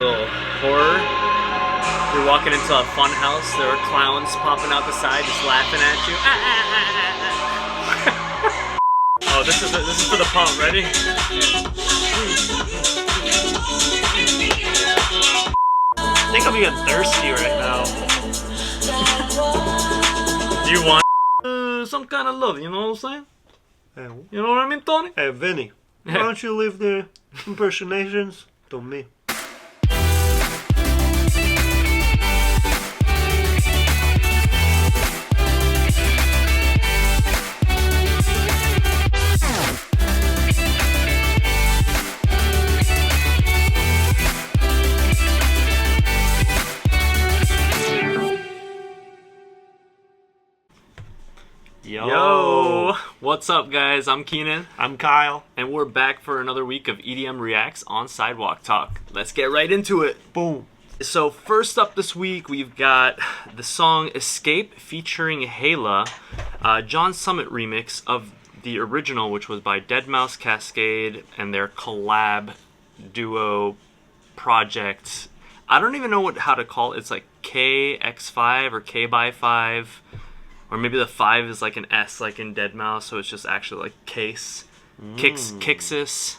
Little horror. You're walking into a fun house. There are clowns popping out the side, just laughing at you. Oh, this is for the pump. Ready? I think I'm getting thirsty right now. Do you want some kind of love? You know what I'm saying? Hey, You know what I mean, Tony? hey Vinny, why don't you leave the impersonations to me? Yo, what's up, guys? I'm Kenan, I'm Kyle. and we're back for another week of EDM Reacts on Sidewalk Talk. Let's get right into it. Boom. So first up this week, we've got the song Escape featuring Kayla, John Summit remix of the original, which was by Deadmau5, Kaskade, and their collab duo project. I don't even know how to call it. It's like KX5 or K by 5. Or maybe the 5 is like an S, like in Deadmau5, so it's just actually like case. Kixis.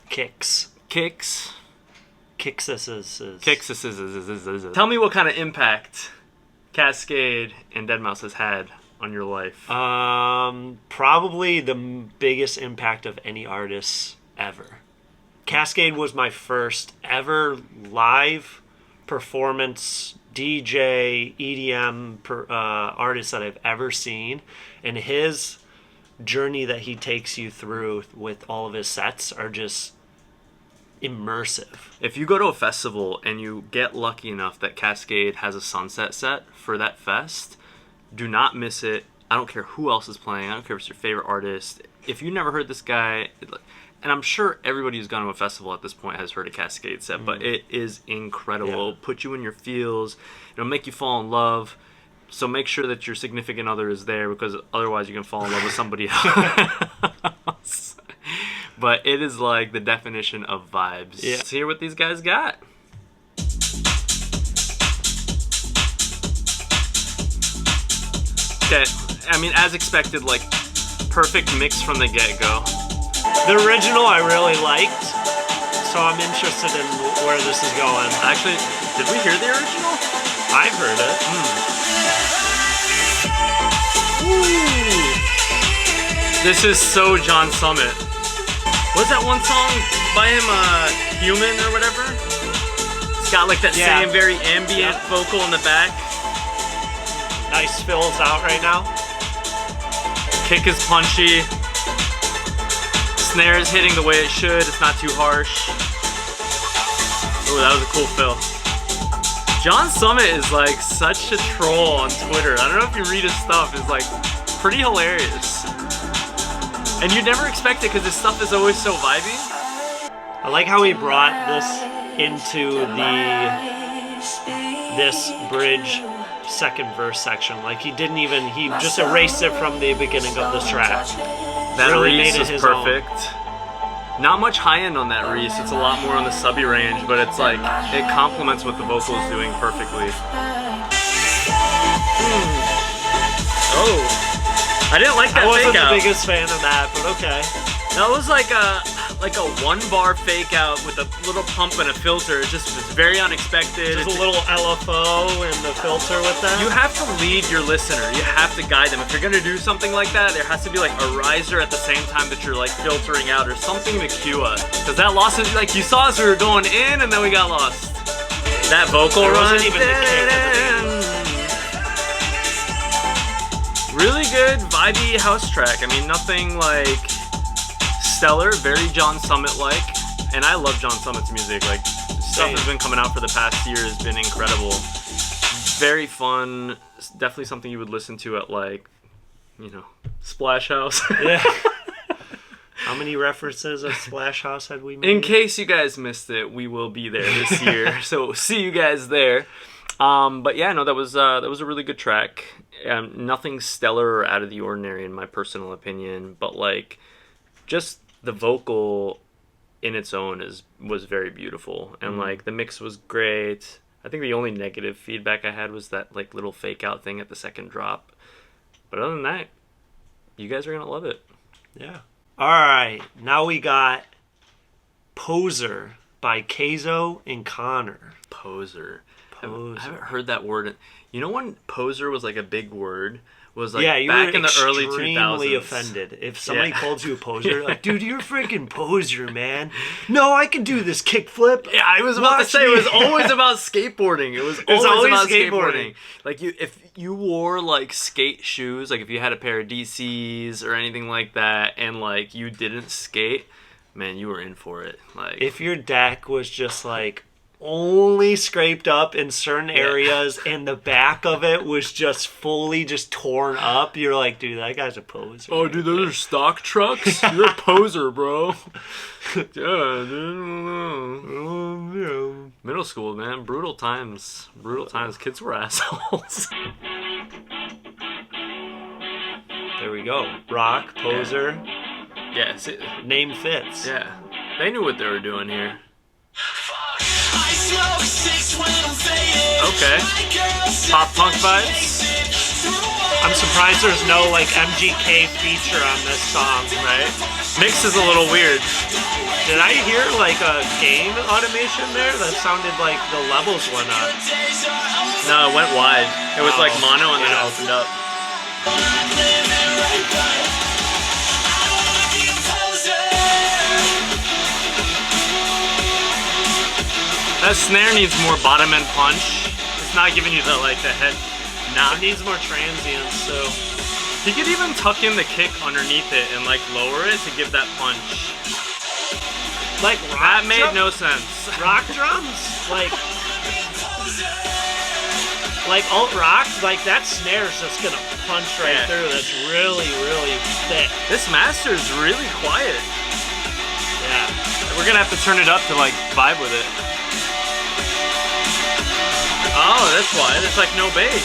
Kicks. Kicks. Kixis. Kixis. Tell me what kind of impact Kaskade and Deadmau5 has had on your life. Probably the biggest impact of any artist ever. Kaskade was my first ever live performance DJ, EDM artist that I've ever seen, and his journey that he takes you through with all of his sets are just immersive. If you go to a festival and you get lucky enough that Kaskade has a sunset set for that fest, do not miss it. I don't care who else is playing. I don't care if it's your favorite artist. If you never heard this guy, and I'm sure everybody who's gone to a festival at this point has heard a Kaskade set, but it is incredible. It'll put you in your feels. It'll make you fall in love. So make sure that your significant other is there, because otherwise you can fall in love with somebody else. But it is like the definition of vibes. Yeah. Let's hear what these guys got. Okay, I mean, as expected, like, perfect mix from the get-go. The original I really liked, so I'm interested in where this is going. Actually, did we hear the original? I've heard it. Ooh. This is so John Summit. What's that one song by him, Human or whatever? It's got like that same very ambient vocal in the back. Nice fills out right now. Kick is punchy. Snare is hitting the way it should. It's not too harsh. Oh, that was a cool fill. John Summit is like such a troll on Twitter. I don't know if you read his stuff. It's like pretty hilarious. And you never expect it because his stuff is always so vibey. I like how he brought this into this bridge second verse section. Like he just erased it from the beginning of the track. That really Reese made it is his perfect. Not much high end on that Reese. It's a lot more on the subby range, but it's like it complements what the vocal is doing perfectly. Oh, I didn't like that fake out. I wasn't the biggest fan of that, but okay. That was like a 1-bar fake out with a little pump and a filter. It just was very unexpected. Just a little LFO and the filter with that. You have to lead your listener. You have to guide them. If you're gonna do something like that, there has to be like a riser at the same time that you're like filtering out, or something to cue us. Because that lost us. Like you saw us, we were going in, and then we got lost. That vocal run. Wasn't even the kick at the end. Really good, vibey house track. I mean, nothing like stellar, very John Summit-like, and I love John Summit's music. Like, stuff has been coming out for the past year has been incredible. Very fun, definitely something you would listen to at, like, you know, Splash House. Yeah. How many references of Splash House had we made? In case you guys missed it, we will be there this year, so see you guys there. But yeah, no, that was a really good track. Nothing stellar or out of the ordinary in my personal opinion, but like, just the vocal in its own was very beautiful, and like the mix was great. I think the only negative feedback I had was that like little fake out thing at the second drop, but other than that, you guys are gonna love it. Yeah. All right, now we got Poser by Kayzo and Connor. Poser. I haven't heard that word. You know when poser was like a big word? Was like you back were in the early 2000s. Extremely offended if somebody called you a poser. Like, dude, you're a freaking poser, man. No, I can do this kickflip. Yeah, I was about to say it was always about skateboarding. It was always about skateboarding. Like if you wore like skate shoes, like if you had a pair of DCs or anything like that, and like you didn't skate, man, you were in for it. Like if your deck was just like only scraped up in certain areas and the back of it was just fully just torn up, you're like, dude, that guy's a poser. Oh, dude, those are stock trucks? You're a poser, bro. Yeah, dude. Middle school, man. Brutal times. Kids were assholes. There we go. Rock, poser. Yeah. See, name fits. Yeah. They knew what they were doing here. Okay. Pop punk vibes. I'm surprised there's no like MGK feature on this song, right? Mix is a little weird. Did I hear like a gain automation there? That sounded like the levels went up. No, it went wide. It was like mono and then it opened up. That snare needs more bottom end punch. It's not giving you the head. Nah, it needs more transients. So he could even tuck in the kick underneath it and like lower it to give that punch. Like that made no sense. Rock drums, like alt rock, like that snare's just gonna punch right through. That's really, really thick. This master's really quiet. Yeah, we're gonna have to turn it up to like vibe with it. Oh, that's why. There's like no bass.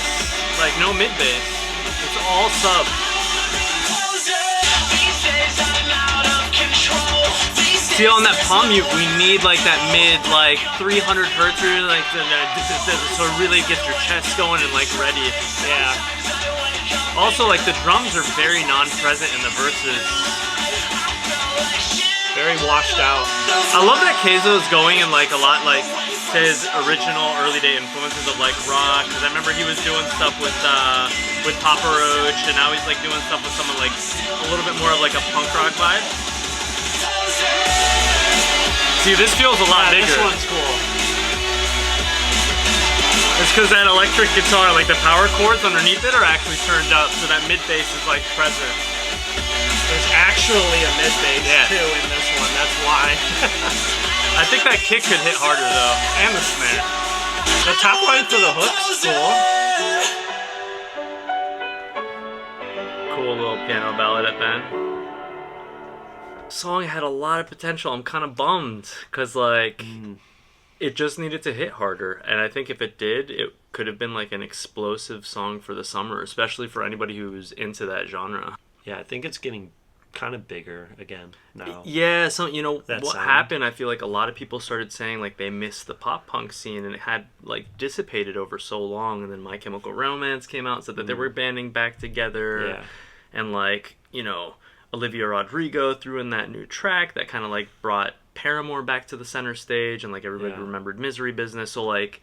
Like no mid bass. It's all sub. See, on that palm mute, we need like that mid, like 300 hertz, like so it really gets your chest going and like ready. Yeah. Also, like the drums are very non-present in the verses. Very washed out. I love that Kayzo is going in like a lot like his original early day influences of like rock, because I remember he was doing stuff with Paoro, and now he's like doing stuff with someone like a little bit more of like a punk rock vibe. See, this feels a lot bigger. This one's cool. It's because that electric guitar, like the power chords underneath it, are actually turned up, so that mid bass is like present. There's actually a mid bass too in this one. That's why. I think that kick could hit harder though, and the snare. The top line for the hook's cool. Cool little piano ballad at the end. Song had a lot of potential. I'm kind of bummed because like it just needed to hit harder, and I think if it did, it could have been like an explosive song for the summer, especially for anybody who's into that genre. Yeah, I think it's getting kind of bigger again now. Yeah, so you know that what sound happened, I feel like a lot of people started saying like they missed the pop punk scene, and it had like dissipated over so long, and then My Chemical Romance came out and said that they were banding back together. And like, you know, Olivia Rodrigo threw in that new track that kind of like brought Paramore back to the center stage, and like everybody remembered Misery Business. So like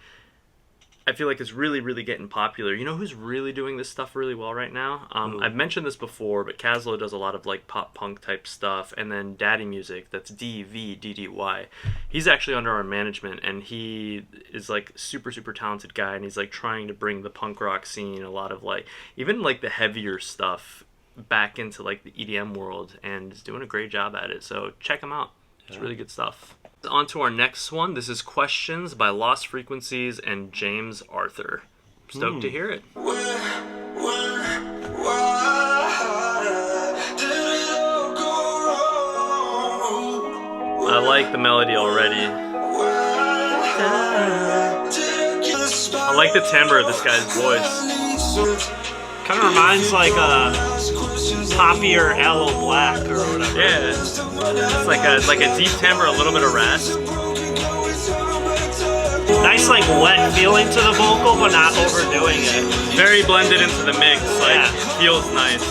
I feel like it's really, really getting popular. You know who's really doing this stuff really well right now? I've mentioned this before, but Kazlo does a lot of like pop punk type stuff, and then Daddy Music, that's DVDDY. He's actually under our management, and he is like super, super talented guy, and he's like trying to bring the punk rock scene, a lot of like even like the heavier stuff back into like the EDM world, and is doing a great job at it. So check him out. It's really good stuff. On to our next one. This is Questions by Lost Frequencies and James Arthur. Stoked to hear it. I like the melody already. I like the timbre of this guy's voice. Kind of reminds like poppier aloe black or whatever. Yeah, it's like a deep timbre, a little bit of rasp. Nice, like wet feeling to the vocal, but not overdoing it. Very blended into the mix. Like Yeah. it feels nice.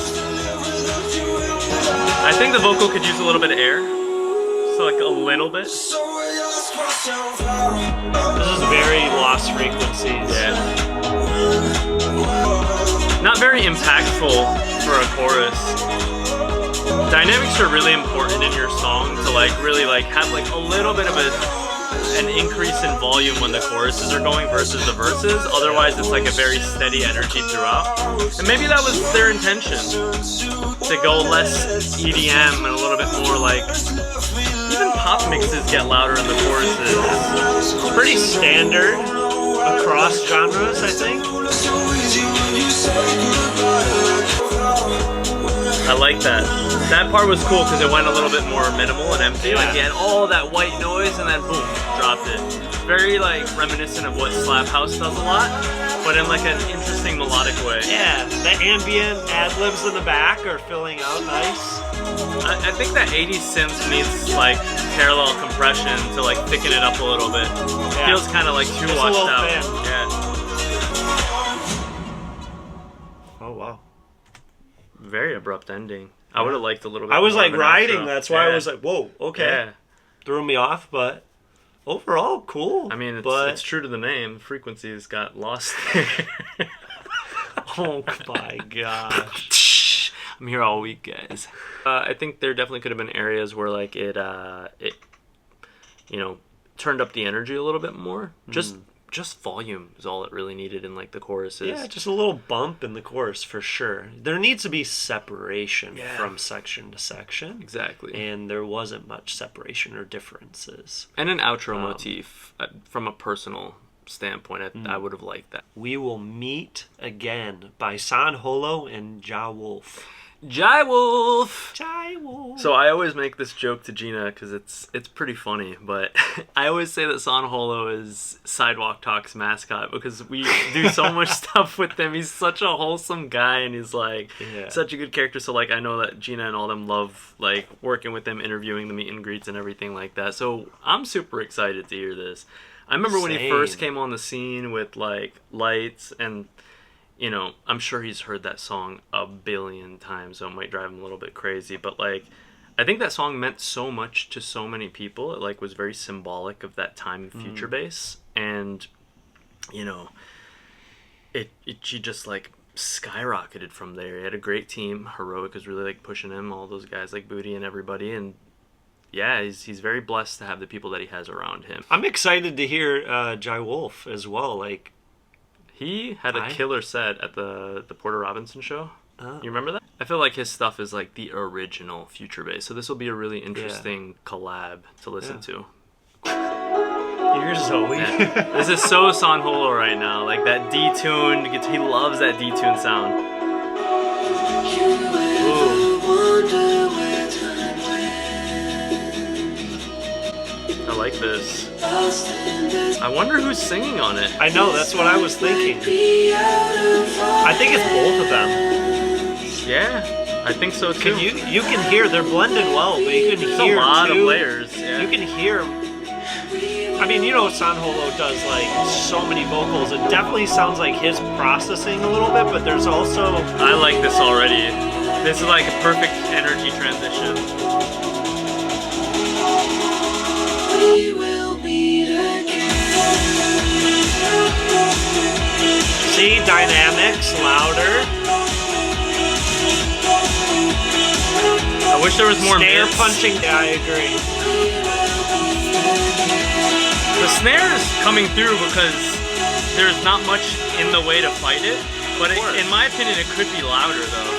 I think the vocal could use a little bit of air, so like a little bit. This is very Lost Frequencies. Yeah. Not very impactful for a chorus. Dynamics are really important in your song to like really like have like a little bit of an increase in volume when the choruses are going versus the verses. Otherwise, it's like a very steady energy throughout. And maybe that was their intention, to go less EDM and a little bit more like, even pop mixes get louder in the choruses. It's pretty standard across genres, I think. I like that. That part was cool because it went a little bit more minimal and empty. Like you had all that white noise and then boom, dropped it. Very like reminiscent of what Slap House does a lot, but in like an interesting melodic way. Yeah, the ambient ad-libs in the back are filling out nice. I think that 80s synth needs like parallel compression to like thicken it up a little bit. Yeah. Feels kind of like too Just a washed little out. thin. Yeah. Oh wow. Very abrupt ending. I would have liked a little bit. I was more like of an riding, outro. that's why Yeah. I was like, whoa, okay. Yeah. Threw me off, but overall, cool. I mean, but it's true to the name. Frequencies got lost. oh my gosh. I'm here all week, guys. I think there definitely could have been areas where like it you know, turned up the energy a little bit more. Just volume is all it really needed in like the choruses. Yeah, just a little bump in the chorus for sure. There needs to be separation from section to section. Exactly. And there wasn't much separation or differences. And an outro motif from a personal standpoint, I would have liked that. We Will Meet Again by San Holo and Juelz. Juelz. Juelz. So I always make this joke to Gina because it's pretty funny, but I always say that San Holo is Sidewalk Talk's mascot because we do so much stuff with him. He's such a wholesome guy and he's like such a good character. So like I know that Gina and all them love like working with him, interviewing the meet and greets and everything like that. So I'm super excited to hear this. I remember when he first came on the scene with like Lights and, you know, I'm sure he's heard that song a billion times, so it might drive him a little bit crazy. But like, I think that song meant so much to so many people. It like was very symbolic of that time in Future Bass, and you know, she just like skyrocketed from there. He had a great team. Heroic was really like pushing him, all those guys like Booty and everybody, and yeah, he's very blessed to have the people that he has around him. I'm excited to hear Juelz as well. Like, he had a killer set at the Porter Robinson show. Oh. You remember that? I feel like his stuff is like the original Future Bass, so this will be a really interesting collab to listen to. You're Zoe. Yeah. This is so San Holo right now, like that detuned. He loves that detuned sound. Ooh. I like this. I wonder who's singing on it. I know, that's what I was thinking. I think it's both of them. Yeah, I think so too. You can hear they're blended well, but you can hear a lot of layers. Yeah. You can hear. I mean, you know, San Holo does like so many vocals. It definitely sounds like his processing a little bit, but there's also. I like this already. This is like a perfect energy transition. We will meet again. See, dynamics louder. I wish there was more snare mids. punching. Yeah, I agree. The snare is coming through because there's not much in the way to fight it, but in my opinion, it could be louder though.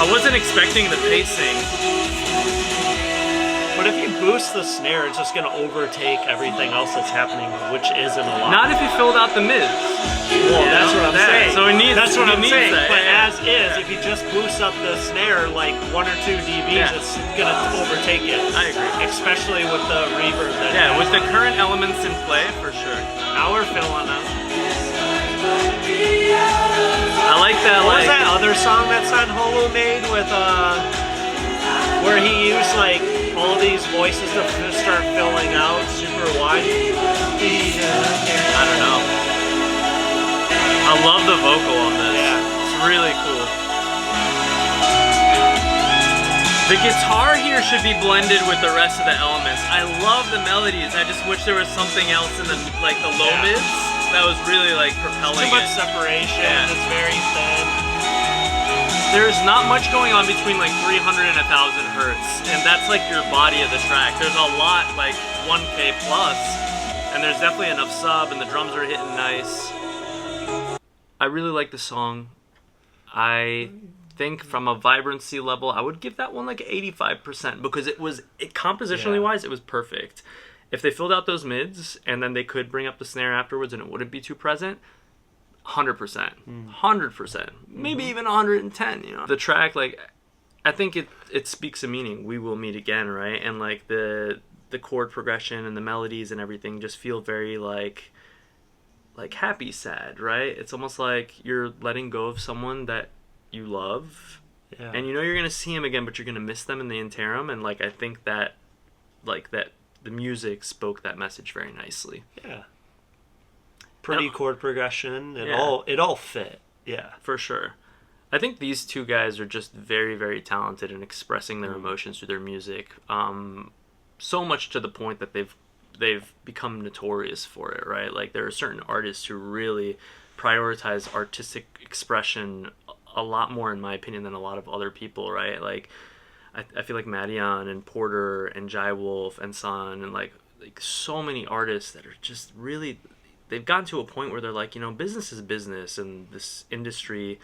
I wasn't expecting the pacing. But if you boost the snare, it's just going to overtake everything else that's happening, which isn't a lot. Not if you filled out the mids. Well, that's what I'm saying. So it needs. That's what I'm saying. That, but as is, if you just boost up the snare like 1 or 2 dBs, it's going to overtake it. I agree. Especially with the reverb. With the current elements in play, for sure. Now we're filling them. I like like that. What was Like that other song that Holo made with where he used like all these voices to start filling out super wide? I don't know. I love the vocal on this. Yeah. It's really cool. The guitar here should be blended with the rest of the elements. I love the melodies. I just wish there was something else in the like the low mids that was really like propelling. Too much it. separation. Yeah. It's very thin. There's not much going on between like 300 and 1,000 hertz, and that's like your body of the track. There's a lot like 1K plus, and there's definitely enough sub, and the drums are hitting nice. I really like the song. I think from a vibrancy level, I would give that one like 85% because compositionally wise, it was perfect. If they filled out those mids and then they could bring up the snare afterwards and it wouldn't be too present, 100%, 100%, maybe even 110. You know, the track, like, I think it speaks a meaning. We will meet again, right? And like the chord progression and the melodies and everything just feel very like happy, sad, right? It's almost like you're letting go of someone that you love, and you know you're gonna see him again, but you're gonna miss them in the interim. And like I think that the music spoke that message very nicely. Yeah. Pretty chord progression and it all fit. Yeah, for sure. I think these two guys are just very, very talented in expressing their emotions through their music. So much to the point that they've become notorious for it, right? Like there are certain artists who really prioritize artistic expression a lot more, in my opinion, than a lot of other people, right? Like I feel like Madian and Porter and Juelz and Son and like so many artists that are just really, they've gotten to a point where they're like, you know, business is business, and this industry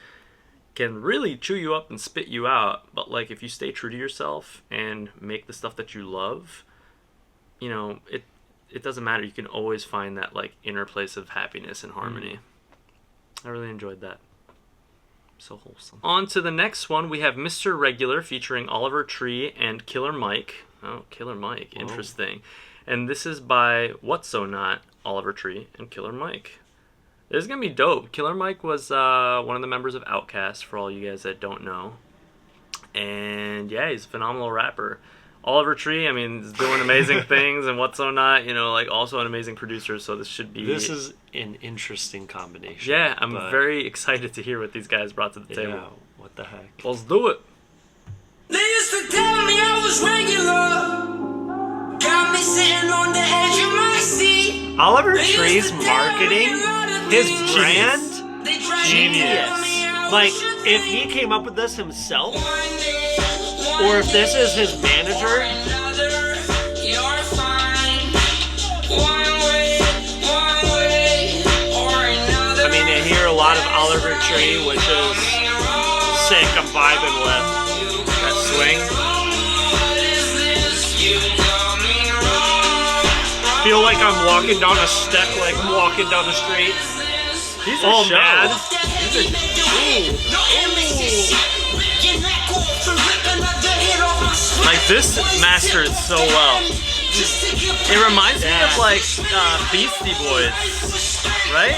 can really chew you up and spit you out. But like if you stay true to yourself and make the stuff that you love, you know, it doesn't matter. You can always find that like inner place of happiness and harmony. I really enjoyed that. So wholesome. On to the next one, we have Mr. Regular featuring Oliver Tree and Killer Mike. Oh, Killer Mike, interesting. And this is by What So Not, Oliver Tree and Killer Mike. This is gonna be dope. Killer Mike was one of the members of Outkast, for all you guys that don't know. And yeah, he's a phenomenal rapper. Oliver Tree, I mean, is doing amazing things, and What So Not, you know, like also an amazing producer, so this should be... This is an interesting combination. Yeah, I'm very excited to hear what these guys brought to the table. Yeah, what the heck. Let's do it. They used to tell me I was regular. Got me sitting on the edge of my seat. Oliver Tree's marketing, his brand, genius. Like, if he came up with this himself, or if this is his manager, I mean, I hear a lot of Oliver Tree, which is sick. I'm vibing with That swing. Feel like I'm walking down a step, like I'm walking down the street. He's all show. mad. Like, this mastered so well. It reminds me of like Beastie Boys, right?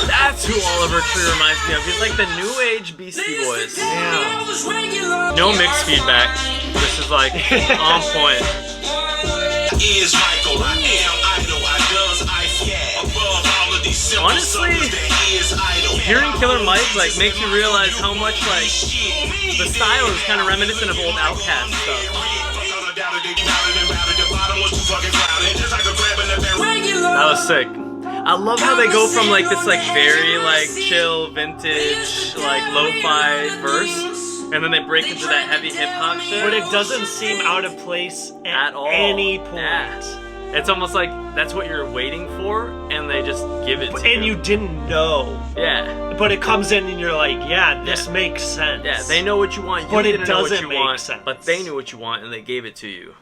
That's who Oliver Tree reminds me of. He's like the new age Beastie Boys. Yeah. No mixed feedback. This is like on point. Honestly, hearing Killer Mike like makes you realize how much like the style is kind of reminiscent of old Outkast stuff. That was sick. I love how they go from like this like very like chill vintage like lo-fi verse, and then they break into that heavy hip hop shit. But it doesn't seem out of place at all. Any point. Yeah. It's almost like that's what you're waiting for, and they just give it to you. And you didn't know. Yeah. But it comes in and you're like, yeah, this makes sense. Yeah, they know what you want. You but it didn't know what doesn't you make want, sense. but they knew what you want, and they gave it to you.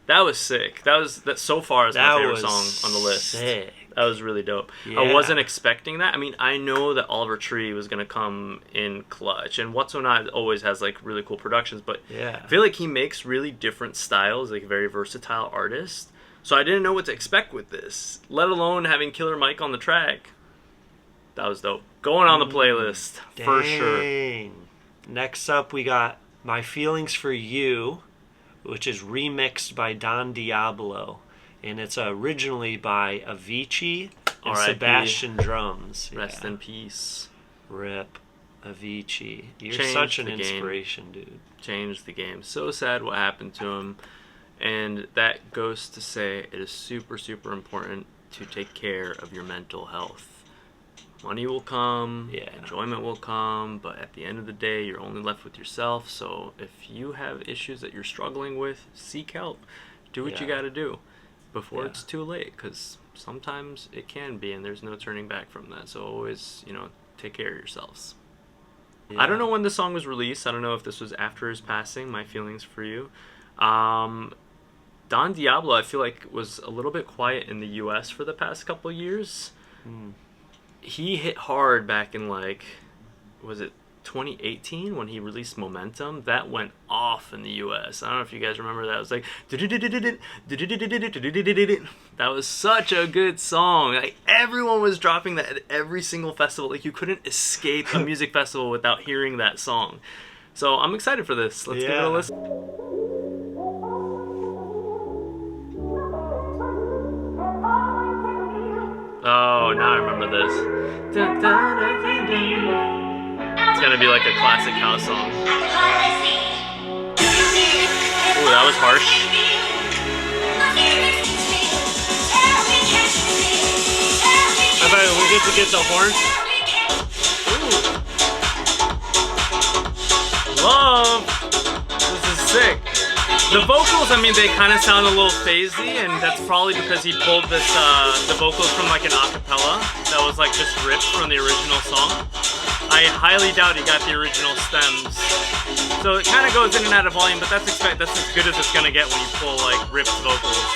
That was sick. That so far is my favorite song on the list. Sick. That was really dope. Yeah. I wasn't expecting that. I mean, I know that Oliver Tree was gonna come in clutch, and What So Not always has like really cool productions, but yeah. I feel like he makes really different styles, like a very versatile artist. So I didn't know what to expect with this, let alone having Killer Mike on the track. That was dope. Going on the playlist for sure. Dang. Next up, we got My Feelings for You, which is remixed by Don Diablo. And it's originally by Avicii and Sebastian Drums. Rest in peace. Rip. Avicii. You're Changed such an the game. inspiration, dude. Changed the game. So sad what happened to him. And that goes to say it is super, super important to take care of your mental health. Money will come, enjoyment will come, but at the end of the day, you're only left with yourself. So if you have issues that you're struggling with, seek help. Do what you got to do before it's too late, because sometimes it can be, and there's no turning back from that. So always, take care of yourselves. I don't know when the song was released. I don't know if this was after his passing, My Feelings for You. Don Diablo, I feel like, was a little bit quiet in the U.S. for the past couple years. He hit hard back in, was it 2018 when he released Momentum? That went off in the U.S. I don't know if you guys remember that. It was like... That was such a good song. Like, everyone was dropping that at every single festival. Like, you couldn't escape a music festival without hearing that song. So I'm excited for this. Let's give it a listen. Oh, now I remember this. It's gonna be like a classic house song. Ooh, that was harsh. I bet we get to get the horn. Ooh. Love. This is sick. The vocals, I mean, they kind of sound a little phasey, and that's probably because he pulled this, the vocals from like an acapella that was like just ripped from the original song. I highly doubt he got the original stems. So it kind of goes in and out of volume, but that's as good as it's gonna get when you pull like ripped vocals.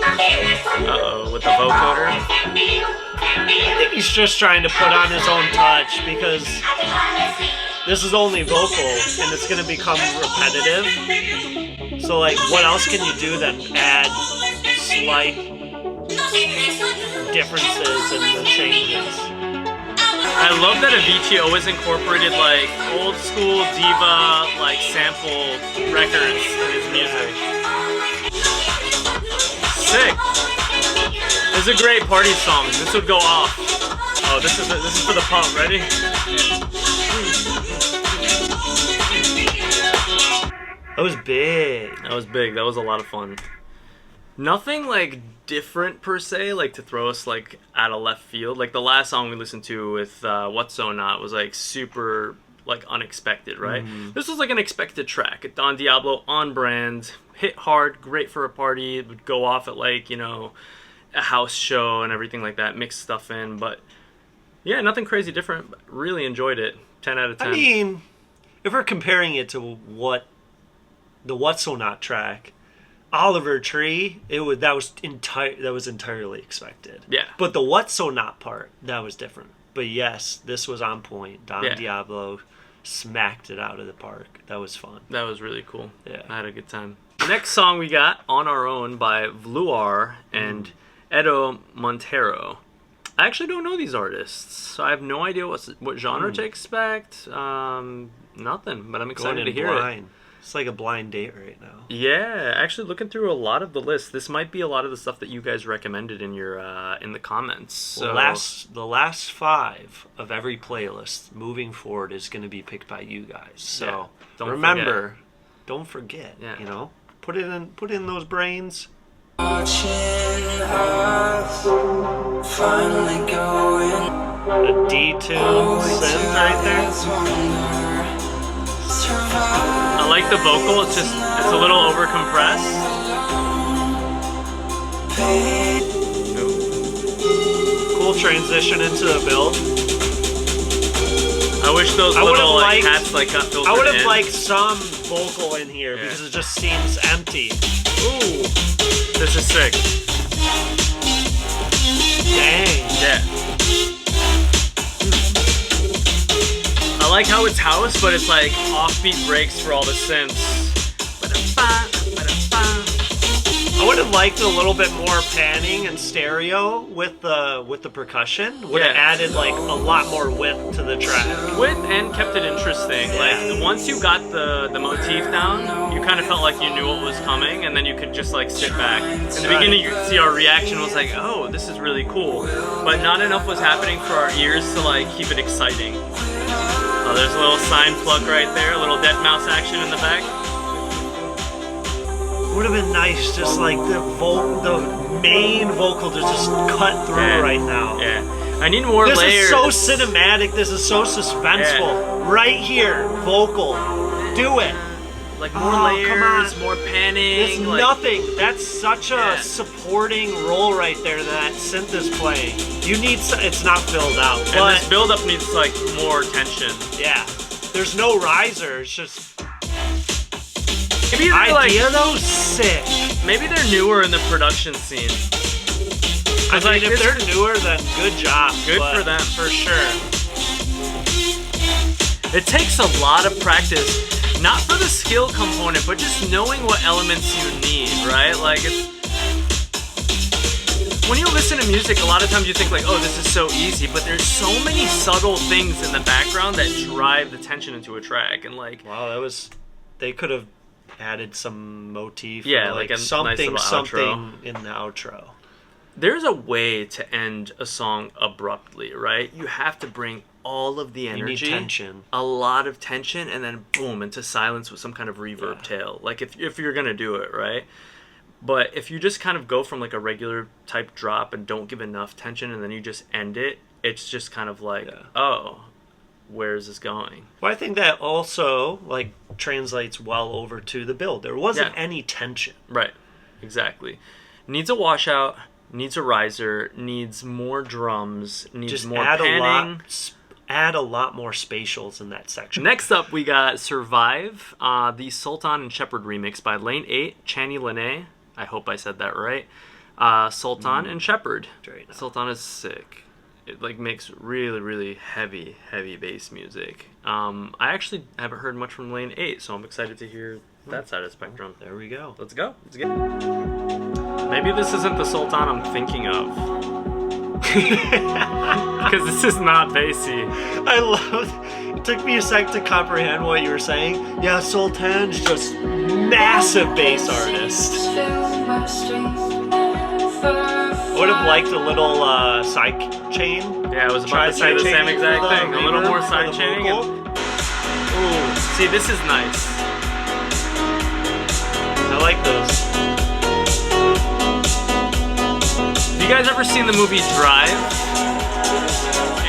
Uh-oh, with the vocoder. I think he's just trying to put on his own touch, because this is only vocal, and it's going to become repetitive. So, like, what else can you do than add slight differences and the changes? I love that Avicii always incorporated, like, old school diva, like, sample records in his music. Sick. This is a great party song. This would go off. Oh, this is for the pump. Ready? That was big. That was big. That was a lot of fun. Nothing like different per se, like to throw us like out of left field. Like the last song we listened to with What's So Not was like super like unexpected, right? This was like an expected track. Don Diablo on brand, hit hard, great for a party. It would go off at like, a house show and everything like that, mix stuff in. But yeah, nothing crazy different. Really enjoyed it. 10 out of 10. I mean, if we're comparing it to the What's So Not track, Oliver Tree, that was entirely expected. Yeah. But the What's So Not part, that was different. But yes, this was on point. Don Diablo smacked it out of the park. That was fun. That was really cool. Yeah. I had a good time. The next song we got, On Our Own by Vluarr and Edu Monteiro. I actually don't know these artists, so I have no idea what genre to expect. Nothing, but I'm excited to hear it. It's like a blind date right now. Yeah, actually looking through a lot of the list, this might be a lot of the stuff that you guys recommended in your in the comments. So the last 5 of every playlist moving forward is going to be picked by you guys. So don't forget. Yeah. Put it in those brains. Watching us finally going. A D-tune synth right there. I like the vocal, it's a little over compressed. Cool transition into the build. I wish those little hats got filtered in. I would have liked some vocal in here because it just seems empty. Ooh, this is sick. Dang. Yeah. I like how it's house, but it's like offbeat breaks for all the synths. I would have liked a little bit more panning and stereo with the percussion. Would have added like a lot more width to the track. Width and kept it interesting. Like once you got the motif down, you kind of felt like you knew what was coming, and then you could just like sit back. In the beginning, you could see our reaction was like, oh, this is really cool, but not enough was happening for our ears to like keep it exciting. Oh, there's a little sign plug right there, a little Deadmau5 action in the back. Would have been nice, just like the main vocal to just cut through right now. Yeah, I need more layers. This is so cinematic. This is so suspenseful. Right here, vocal, do it. Like more layers, come on. more panning. It's like, nothing. That's such a supporting role right there that synth is playing. You need. It's not filled out. And but this build up needs like more tension. Yeah, there's no riser. It's just. Maybe they're idea though, sick. Maybe they're newer in the production scene. I mean, if they're newer, then good job. Good for them, for sure. It takes a lot of practice, not for the skill component, but just knowing what elements you need, right? Like, when you listen to music, a lot of times you think like, oh, this is so easy, but there's so many subtle things in the background that drive the tension into a track, and like, wow, they could have added some motif, yeah, or like a something nice something in the outro. There's a way to end a song abruptly, right? You have to bring all of the energy, you need tension, a lot of tension, and then boom, into silence with some kind of reverb tail. Like if you're gonna do it, right? But if you just kind of go from like a regular type drop and don't give enough tension, and then you just end it, it's just kind of like, oh, where is this going? Well, I think that also like translates well over to the build. There wasn't any tension. Right, exactly. Needs a washout, needs a riser, needs more drums, needs just more add panning. Add a lot more spatials in that section. Next up, we got Survive, the Sultan and Shepard remix by Lane8, Channy, Leaneagh. I hope I said that right. Sultan and Shepard. Sultan is sick. It like makes really, really heavy bass music. I actually haven't heard much from Lane8, so I'm excited to hear that side of the spectrum. There we go. Let's go. Let's get it. Maybe this isn't the Sultan I'm thinking of. Because this is not bassy. I love it. Took me a sec to comprehend what you were saying. Yeah, Sultan's just massive bass artist. Would have liked a little side chain. Yeah, I was about to say the same exact thing. A little more side chaining. Ooh, see, this is nice. I like those. Have you guys ever seen the movie Drive?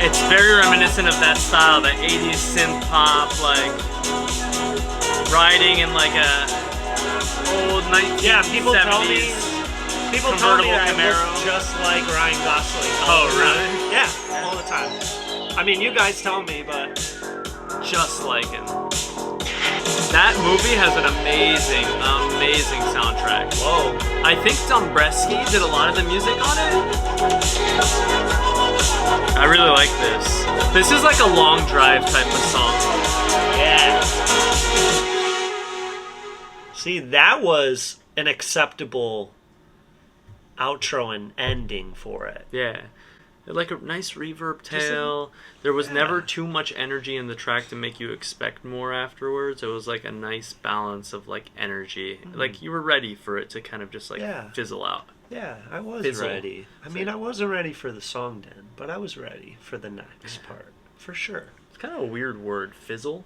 It's very reminiscent of that style, the 80s synth pop, like riding in like a old 1970s. Yeah, people tell me that Camaro. I look just like Ryan Gosling. Oh, really? Yeah, all the time. I mean, you guys tell me, but just like him. That movie has an amazing soundtrack. Whoa. I think Dombresky did a lot of the music on it. I really like this. This is like a long drive type of song. Yeah. See, that was an acceptable outro and ending for it. Yeah. Like a nice reverb tail. There was never too much energy in the track to make you expect more afterwards. It was like a nice balance of like energy. Like you were ready for it to kind of just like fizzle out. Yeah, I was ready. I mean, I wasn't ready for the song then, but I was ready for the next part, for sure. It's kind of a weird word, fizzle.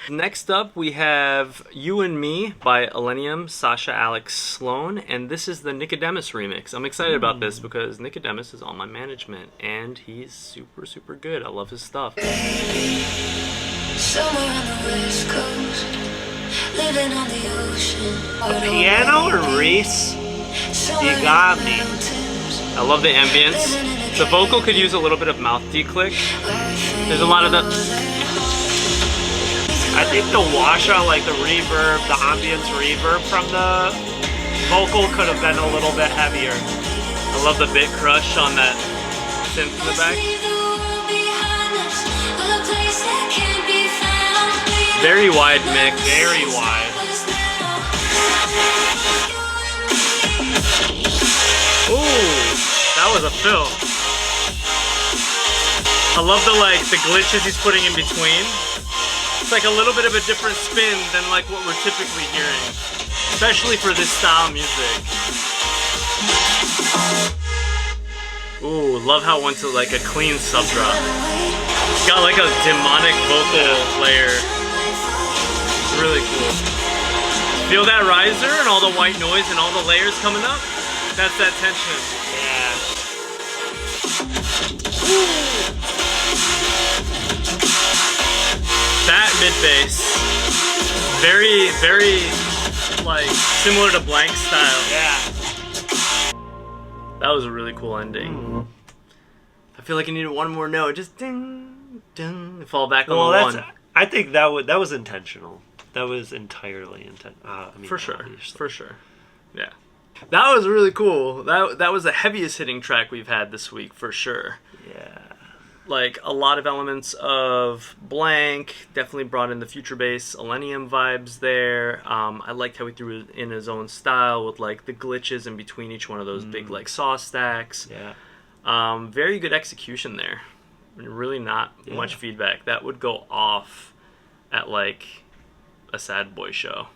Next up, we have You and Me by Illenium, Sasha, Alex, Sloan, and this is the Nikademis remix. I'm excited about this because Nikademis is on my management, and he's super, super good. I love his stuff. Somewhere on the west coast, living on the ocean. The piano or Reese? You got me. I love the ambience. The vocal could use a little bit of mouth declick. There's a lot of the... I think the washout, like the reverb, the ambience reverb from the vocal could have been a little bit heavier. I love the bit crush on that synth in the back. Very wide mix. Very wide. Ooh, that was a fill. I love the glitches he's putting in between. It's like a little bit of a different spin than like what we're typically hearing, especially for this style music. Ooh, love how it went to like a clean sub drop. Got like a demonic vocal layer. Really cool. Feel that riser and all the white noise and all the layers coming up? That's that tension. Yeah. That mid bass. Very, very like similar to Blank style. Yeah. That was a really cool ending. I feel like I needed one more note. Just ding, ding, fall back on the one. I think that was intentional. That was entirely intentional. For sure. Yeah. That was really cool. That was the heaviest hitting track we've had this week, for sure. Yeah. Like, a lot of elements of Blank, definitely brought in the future bass, Illenium vibes there. I liked how he threw it in his own style with, like, the glitches in between each one of those big, like, saw stacks. Yeah. Very good execution there. Really not much feedback. That would go off at, like, a sad boy show,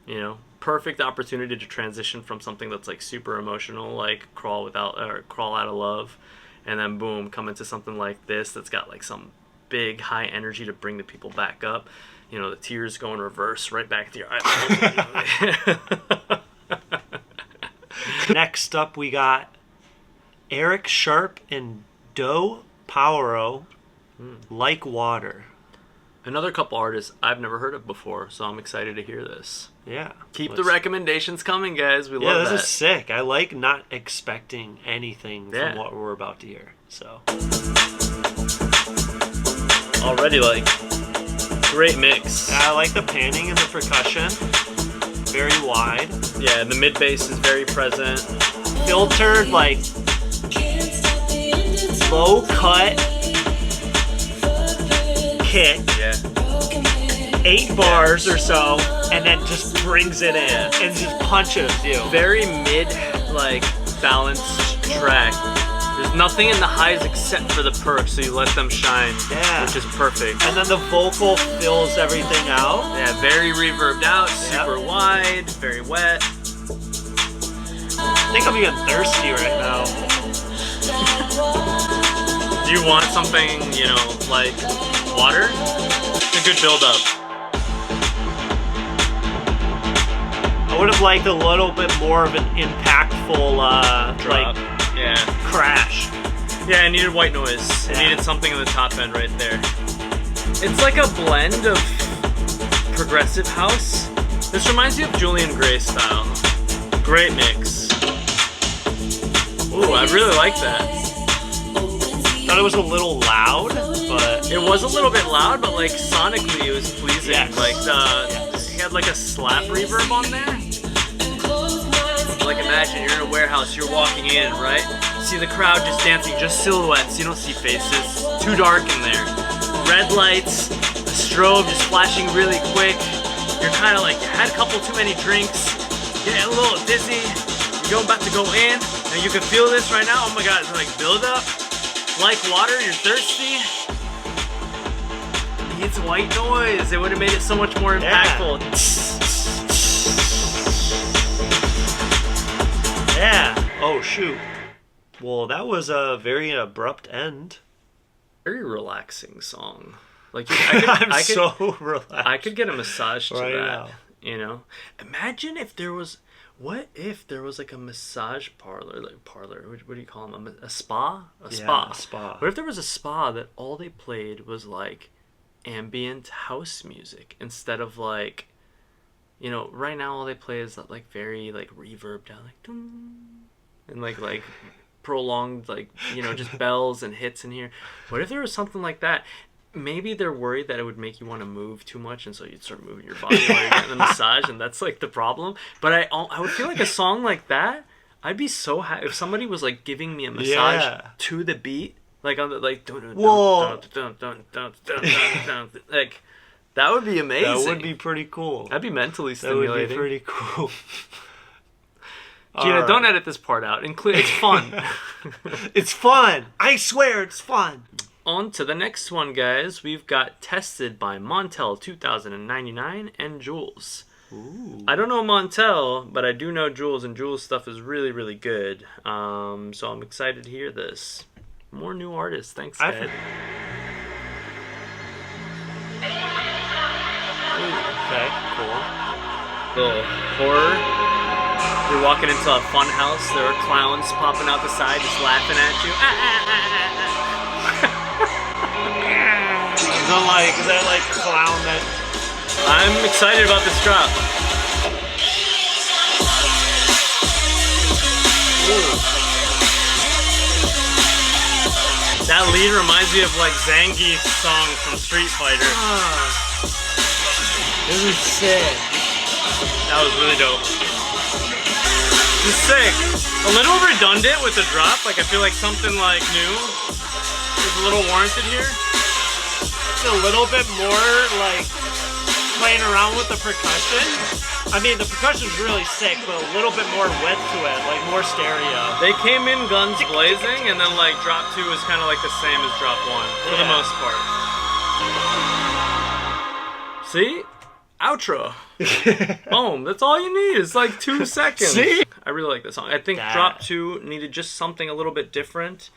you know? Perfect opportunity to transition from something that's like super emotional, like Crawl Out of Love, and then boom, come into something like this that's got like some big high energy to bring the people back up. You know, the tears go in reverse right back to your eyes. Next up, we got Eric Sharp and Do Paoro, Like Water. Another couple artists I've never heard of before, so I'm excited to hear this. Yeah. Keep the recommendations coming, guys. We love that. Yeah, this is sick. I like not expecting anything from what we're about to hear. So. Already, like, great mix. I like the panning and the percussion. Very wide. Yeah, the mid bass is very present. Filtered, like, low cut kick. Yeah. 8 bars or so, and then just brings it in and just punches you. Very mid, like, balanced track. There's nothing in the highs except for the perks, so you let them shine, which is perfect. And then the vocal fills everything out. Yeah, very reverbed out, super wide, very wet. I think I'm even thirsty right now. Do you want something, you know, like water? It's a good build up. I would have liked a little bit more of an impactful, drop. Crash. Yeah, it needed white noise. It needed something in the top end right there. It's like a blend of progressive house. This reminds me of Julian Gray style. Great mix. Ooh, I really like that. Thought it was a little loud, but it was a little bit loud, but like sonically it was pleasing. Yes. Like he had like a slap reverb on there. Like imagine you're in a warehouse, you're walking in, right? See the crowd just dancing, just silhouettes. You don't see faces. Too dark in there. Red lights, the strobe just flashing really quick. You're kind of like you had a couple too many drinks, getting a little dizzy. You're about to go in, and you can feel this right now. Oh my God, it's like build up. Like water, you're thirsty. It's white noise. It would have made it so much more impactful. Yeah. Oh shoot. Well, that was a very abrupt end. Very relaxing song. Like I'm so relaxed. I could get a massage to right that. Now. You know, imagine if there was. What if there was like a massage parlor, what do you call them? A spa? A spa. A spa. What if there was a spa that all they played was like ambient house music instead of like, you know, right now all they play is that like very like reverbed out like dun, and like prolonged like, you know, just bells and hits in here. What if there was something like that? Maybe they're worried that it would make you want to move too much, and so you'd start moving your body while you're getting the massage, and that's like the problem. But I would feel like a song like that, I'd be so happy if somebody was like giving me a massage to the beat, like on the like whoa, like That would be amazing. That would be pretty cool. That'd be mentally That would stimulating. be pretty cool. Gina, don't edit this part out. It's fun. It's fun. I swear it's fun. On to the next one, guys. We've got Tested by Montel 2099 and Juelz. Ooh. I don't know Montel, but I do know Juelz, and Juelz stuff is really, really good. So I'm excited to hear this. More new artists. Thanks, guys. Okay, cool. Little horror. You're walking into a fun house. There are clowns popping out the side, just laughing at you. Is that like clown that? I'm excited about this drop. Ooh. That lead reminds me of like Zangief's song from Street Fighter. This is sick. That was really dope. This is sick. A little redundant with the drop. Like I feel like something like new is a little warranted here. It's a little bit more like playing around with the percussion. I mean, the percussion's really sick, but a little bit more width to it, like more stereo. They came in guns blazing, and then like drop 2 is kind of like the same as drop 1 for the most part. See? Outro. Boom. That's all you need. It's like 2 seconds. See? I really like this song. I think drop 2 needed just something a little bit different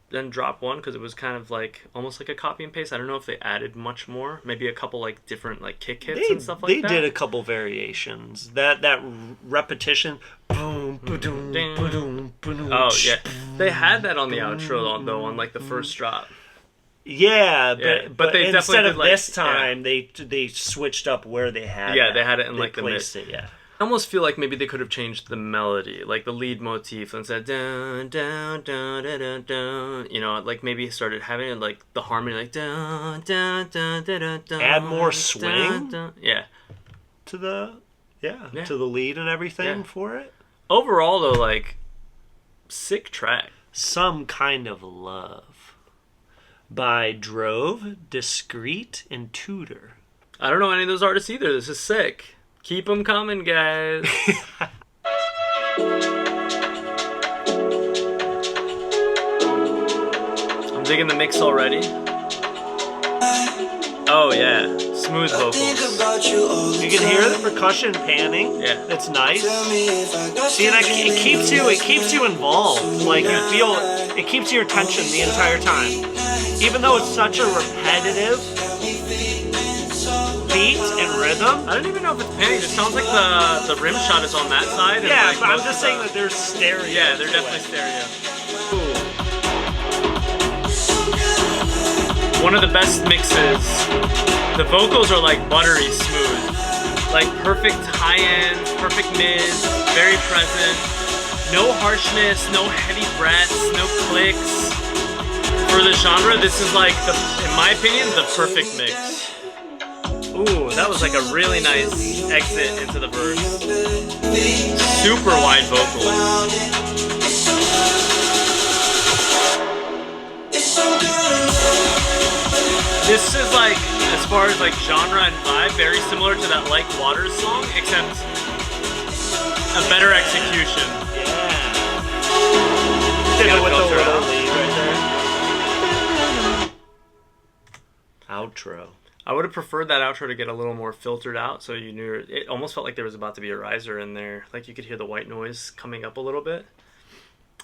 than drop 1, because it was kind of like almost like a copy and paste. I don't know if they added much more. Maybe a couple like different like kick hits and stuff like that. They did a couple variations. That repetition. Boom, ba-doom, ba-doom, ba-doom. Oh yeah, they had that on the outro though, on like the first drop. Yeah, but they instead definitely of did, like, this time, they switched up where they had. Yeah, that. they had it in They like the mid. placed it. Yeah. I almost feel like maybe they could have changed the melody, like the lead motif, and said dun dun dun dun dun dun. You know, like maybe started having it like the harmony, like dun dun dun dun dun dun. Add more swing. Yeah. To the to the lead and everything for it. Overall, though, like sick track. Some Kind of Love by Drove, Discrete, and Tudor. I don't know any of those artists either. This is sick. Keep them coming, guys. I'm digging the mix already. Oh yeah, smooth vocals. You can hear the percussion panning. Yeah, it's nice. See, that it keeps you involved. Like you feel, it keeps your attention the entire time, even though it's such a repetitive beat and rhythm. I don't even know if it's panning. It sounds like the rim shot is on that side. And yeah, like but I'm just saying that there's stereo. Yeah, they're definitely stereo. Ooh. One of the best mixes. The vocals are like buttery smooth. Like perfect high end, perfect mid, very present. No harshness, no heavy breaths, no clicks. For the genre, this is like, in my opinion, the perfect mix. Ooh, that was like a really nice exit into the verse. Super wide vocals. This is like, as far as like genre and vibe, very similar to that Like Waters song, except a better execution. Yeah. Did it with the little lead right there. Outro. I would have preferred that outro to get a little more filtered out, so you knew it almost felt like there was about to be a riser in there, like you could hear the white noise coming up a little bit.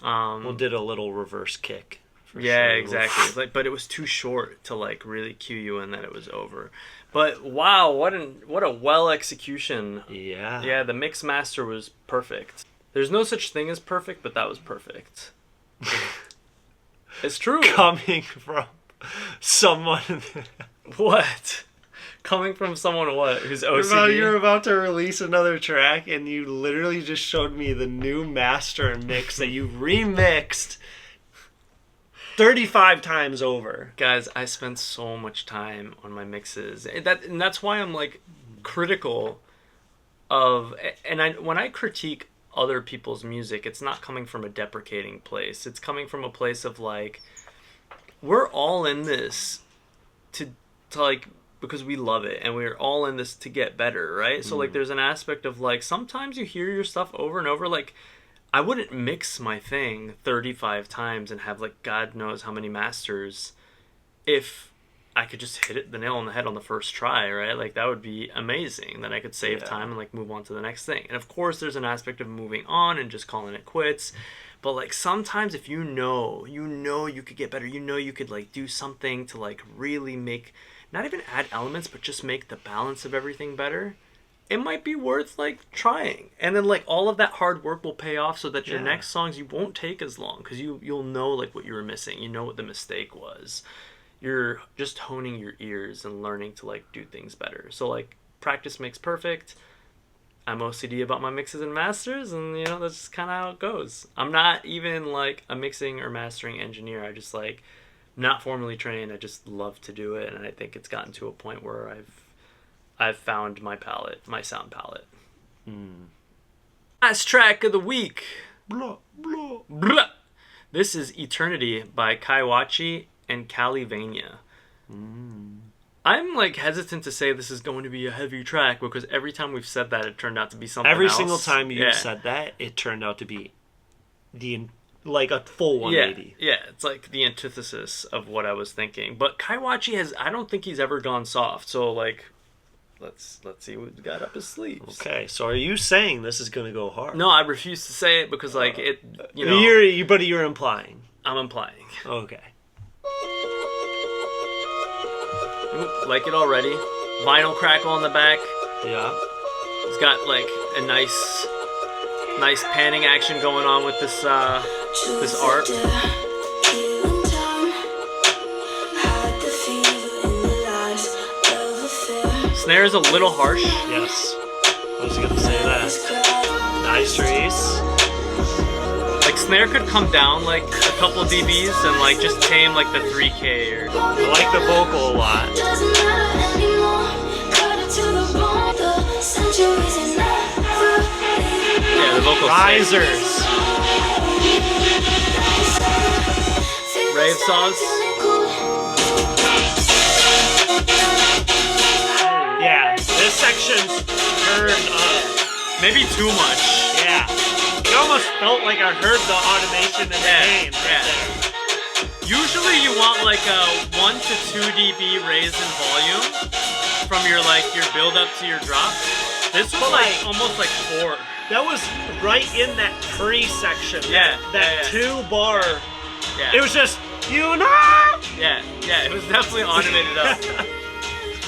Well, did a little reverse kick. Yeah, sure. Exactly. Like, but it was too short to like really cue you in that it was over. But wow, what a well execution. Yeah. Yeah, the mix master was perfect. There's no such thing as perfect, but that was perfect. It's true. Coming from someone. What? Coming from someone what? Who's OCD? You're about to release another track, and you literally just showed me the new master mix that you remixed 35 times over. Guys, I spent so much time on my mixes. And that's why I'm like critical of, and when I critique other people's music, it's not coming from a deprecating place. It's coming from a place of like, we're all in this to like because we love it and we're all in this to get better, right? So like there's an aspect of like sometimes you hear your stuff over and over. Like I wouldn't mix my thing 35 times and have like God knows how many masters if I could just hit it the nail on the head on the first try, right? Like that would be amazing. Then I could save time and like move on to the next thing. And of course there's an aspect of moving on and just calling it quits. But like sometimes if you know you could get better, you could like do something to like really make, not even add elements, but just make the balance of everything better, it might be worth like trying. And then like all of that hard work will pay off so that your next songs you won't take as long because you'll know like what you were missing. You know what the mistake was. You're just honing your ears and learning to like do things better. So like practice makes perfect. I'm OCD about my mixes and masters, and you know that's just kind of how it goes. I'm not even like a mixing or mastering engineer. I just like not formally trained. I just love to do it, and I think it's gotten to a point where I've found my palette, my sound palette. Last track of the week. Blah, blah. Blah. This is Eternity by Wachi and Calivania. I'm like hesitant to say this is going to be a heavy track because every time we've said that, it turned out to be something Every else. single time you said that, it turned out to be like a full 180. Yeah, it's like the antithesis of what I was thinking. But Wachi I don't think he's ever gone soft. So like, let's see what he's got up his sleeves. Okay, so are you saying this is going to go hard? No, I refuse to say it because like it, you know. You're implying. I'm implying. Okay. Ooh, like it already. Vinyl crackle in the back. Yeah. It's got like a nice panning action going on with this this art. Snare is a little harsh. Yes. I was gonna say that. Nice Reese. Like snare could come down like a couple dBs and like just tame like the 3K or. I like the vocal a lot. Yeah, the vocal. Risers. Rave saws. Yeah, this section's turned up. Maybe too much. Yeah. It almost felt like I heard the automation in the game right there. Usually you want like a 1 to 2 dB raise in volume from your build up to your drop. This was like almost like 4. That was right in that pre-section. Yeah. That 2-bar. Yeah. It was just, you know. Yeah, it was definitely automated up.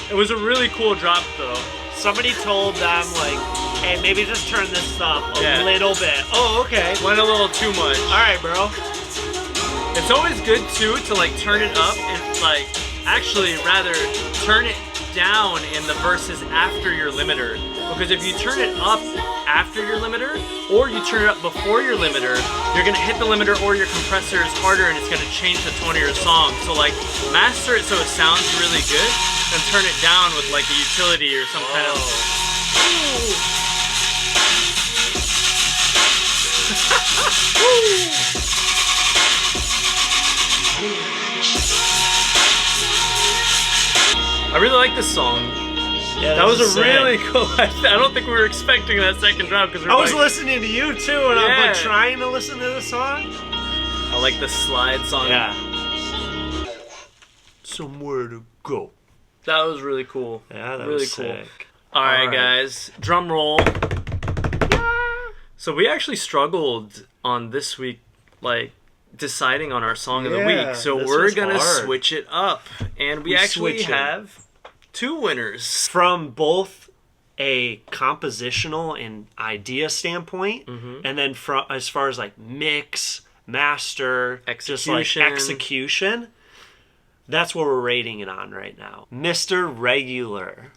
It was a really cool drop though. Somebody told them like, hey, maybe just turn this up a little bit. Oh, okay. Went a little too much. All right, bro. It's always good too to like turn it up and like actually rather turn it down in the verses after your limiter, because if you turn it up after your limiter or you turn it up before your limiter, you're gonna hit the limiter or your compressors harder and it's gonna change the tone of your song. So like master it so it sounds really good and turn it down with like a utility or some kind of. I really like this song. Yeah, that was a sick. really cool. I don't think we were expecting that second drop because I was listening to you too, and I'm like trying to listen to the song. I like the slide song. Yeah. Somewhere to go. That was really cool. Yeah, that really was cool. sick. All right, guys, drum roll. So we actually struggled on this week, like deciding on our song of the week. So we're gonna switch it up, and we actually have 2 winners from both a compositional and idea standpoint, and then from as far as like mix, master, just like execution. That's what we're rating it on right now. Mr. Regular,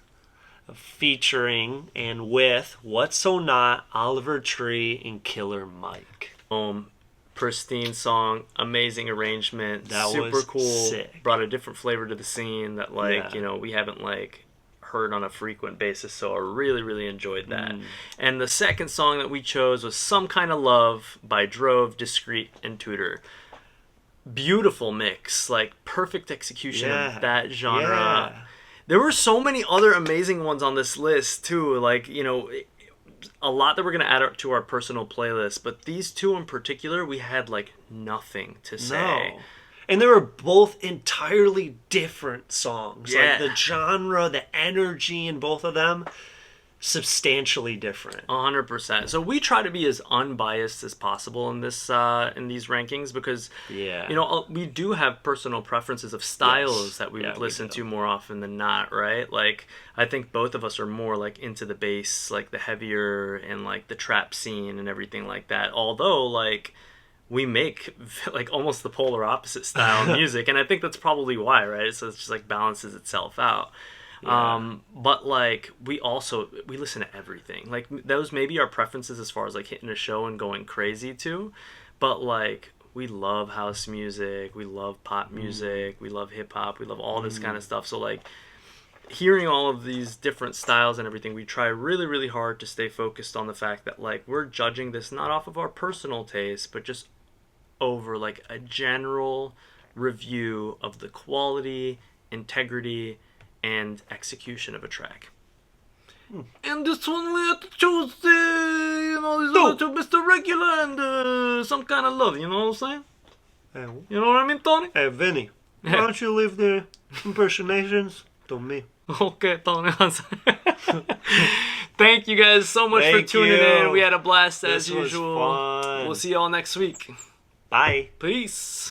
featuring and with What's So Not, Oliver Tree, and Killer Mike. Pristine song, amazing arrangement, that super was cool. Sick. Brought a different flavor to the scene that you know, we haven't like heard on a frequent basis, so I really, really enjoyed that. And the second song that we chose was Some Kind of Love by Drove, Discrete, and Tudor. Beautiful mix, like perfect execution of that genre. There were so many other amazing ones on this list too. Like, you know, a lot that we're gonna add to our personal playlist, but these two in particular, we had like nothing to say. No. And they were both entirely different songs. Yeah. Like the genre, the energy in both of them, substantially different. 100%. So we try to be as unbiased as possible in this in these rankings because Yeah. you know, we do have personal preferences of styles that we would listen to more often than not, right? Like I think both of us are more like into the bass, like the heavier and like the trap scene and everything like that. Although like we make like almost the polar opposite style of music, and I think that's probably why, right? So it's just like balances itself out. Yeah. But like we listen to everything. Like those may be our preferences as far as like hitting a show and going crazy too, but like we love house music, we love pop music, we love hip hop, we love all this kind of stuff. So like hearing all of these different styles and everything, we try really, really hard to stay focused on the fact that like we're judging this not off of our personal taste, but just over like a general review of the quality, integrity, and execution of a track. And this one we had to choose you know, these other two, Mr. Regular and Some Kind of Love, you know what I'm saying? You know what I mean, Tony? Hey, Vinny, why don't you leave the impersonations to me? Okay, Tony. Thank you guys so much for Thank tuning you. in. We had a blast as This was usual. fun. We'll see y'all next week. Bye. Peace.